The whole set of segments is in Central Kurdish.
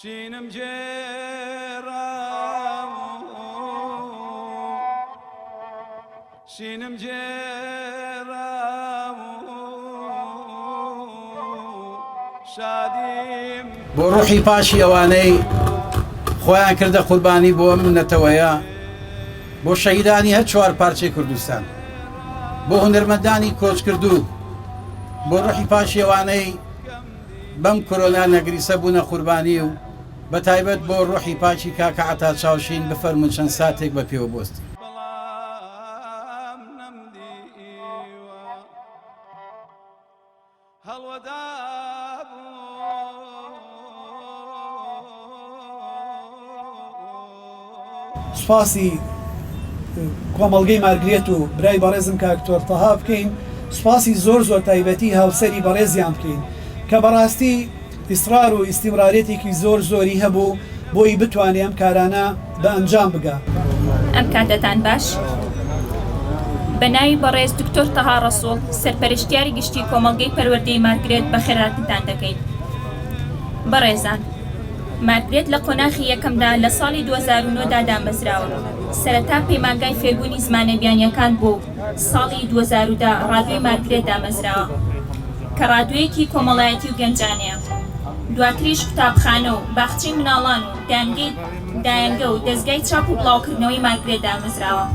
شینم جێرا شینم جێرا شادیم بۆ ڕوحی پاشی ئەوانەی خۆیان کردە قوربانی بۆ منەتەوەیە بۆ شەهیدانی هەر چوار پارچەی کوردستان بۆ هونەرمەندانی کۆچکردوو بۆ ڕوحی پاشی ئەوانەی بەم کۆرۆنا نەگریسە بوونە قوربانی و بە تایبەت بۆ ڕوحی پاچی کاکە عەتا چاوشین بفەرمون چەند ساتێک بە پێوە بۆستی. سوپاسی کۆمەڵگەی مارگرێت و برای بەڕێزم کاکتۆر تەها بکەین، سوپاسی زۆر تایبەتی هاوسەری بەڕێزیان بکەین کە بەڕاستی ئیسرار و ئیستیمرارێتێکی زۆری هەبوو بۆی بتوانێ ئەم کارانە بە ئەنجام بگا. ئەم کاتتان باش بە ناوی بەڕێز دکتۆر تەها رەسول سەرپەرشتیاری گشتی کۆمەڵگەی پەروەردەیی مارگرێت بە خێراتتان دەکەین. بەڕێزان، مارگرێت لە قۆناغی یەکەمدا لە ساڵی 2009دا دامەزراوە. سەرەتا پەیمانگای فێربوونی زمانە بیانیەکان بۆ ساڵی 2010 ڕادیۆی مارگرێت دامەزراوە کە ڕادیۆیەکی کۆمەڵایەتی و گەنجانەیە. دواتریش قوتابخانە و باخچەی مناڵان و دایەنگە و دەستگای چاپ و بڵاوکردنەوەی مارگرێت دامەزراوە.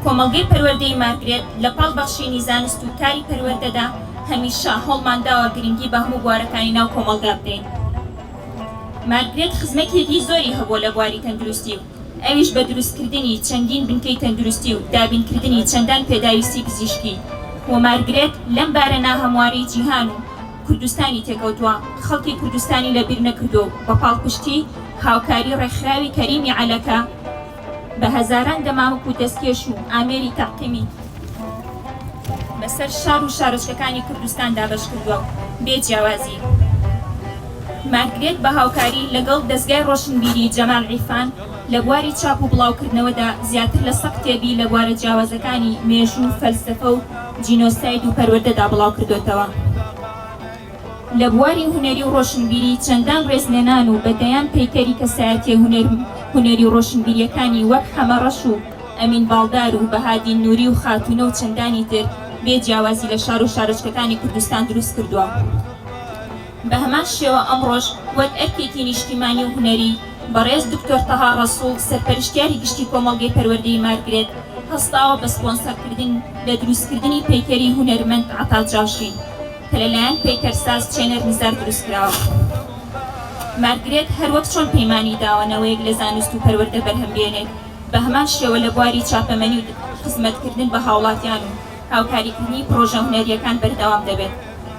کۆمەڵگەی پەروەردەیی مارگرێت لە پاڵ بەخشینی زانست و کاری پەروەردەدا هەمیشە هەڵمانداوە گرنگی بە هەموو بوارەکانی ناو کۆمەڵگا بدەین. مارگرێت خزمەتێکی زۆری هەبووە لە بواری تەندروستی و ئەویش بە دروستکردنی چەندین بنکەی تەندروستی و دابینکردنی چەندان پێداویستی پزیشکی و مارگرێت لەم بارە ناهەموارەی جیهان و کوردستانی تێکەوتووە خەڵکی کوردستانی لەبیر نەکردو بە پاڵپشتی هاوکاری ڕێکخراوی کەریمی عەلەکە بە هەزاران دەمامک و دەستکێش و ئامێری تاقیمی بەسەر شار و شارۆچکەکانی کوردستان دابەش کردووە و بێجیاوازی. مارگرێت بە هاوکاری لەگەڵ دەستگای ڕۆشنبیری جەمال عیفان لە بواری چاپ و بڵاوکردنەوەدا زیاتر لە 100 کتێبی لە بوارە جیاوازەکانی مێژوو، فەلسەفە و جینۆساید و پەروەردەدا بڵاو کردوێتەوە. لە بواری هونەری و ڕۆشنبیری چەندان ڕێزلێنان و بەدەیان پەیکەری کەسایەتی هونەری و ڕۆشنبیریەکانی وەک هەمەڕەش و ئەمین باڵدار و بەهادین نووری و خاتونە و چەندانی تر بێجیاوازی لە شار و شارۆچکەکانی کوردستان دروست کردووە. بە هەمان شێوە ئەمڕۆژ وەک ئەرکێکی نیشتیمانی و هونەری بەڕێز دکتۆر تەها رەسول سەرپەرشتیاری گشتی کۆمەڵگەی پەروەردەیی مارگرێت هەستاوە بە سپۆنسەرکردن لە دروستکردنی پەیکەری هونەرمەند عەتا چاوشین کە لەلایەن پەیکەرساز چێنەر نزار دروستکراوە. مارگرێت هەروەک چۆن پەیمانی داوەنەوەیەک لە زانست و پەروەردە بەرهەمبێنێت بە هەمان شێوە لە بواری چاپەمەنی و خزمەتکردن بە هاوڵاتیان و هاوکاریکردنی پرۆژە هونەریەکان بەردەوام دەبێت.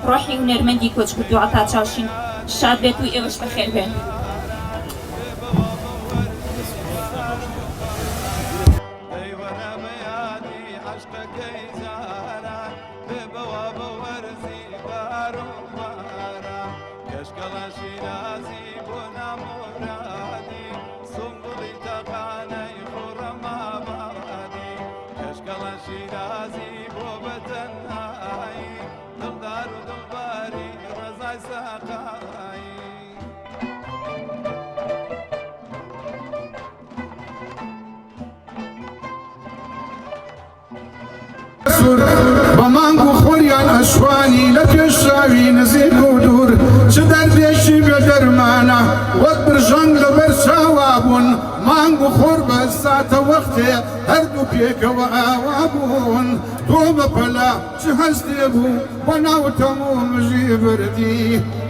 ڕۆحی هونەرمەندی کۆچکردوو عەتا چاوشین شاد بێت و ئێوەش بەخێر بێن. بە مانگ و خۆریان ئەشوانی لە پێشاوی نزیک و دوور چ دەردێکی بێ دەرمانە وەک برژەنگ لەبەر چاوا بوون مانگ و خۆر بە ساتە وەختێ هەردوو پێکەوە ئاوا بوون تۆ بەپەلا چ هەستێ بوو بە ناو تەموو مژی بردی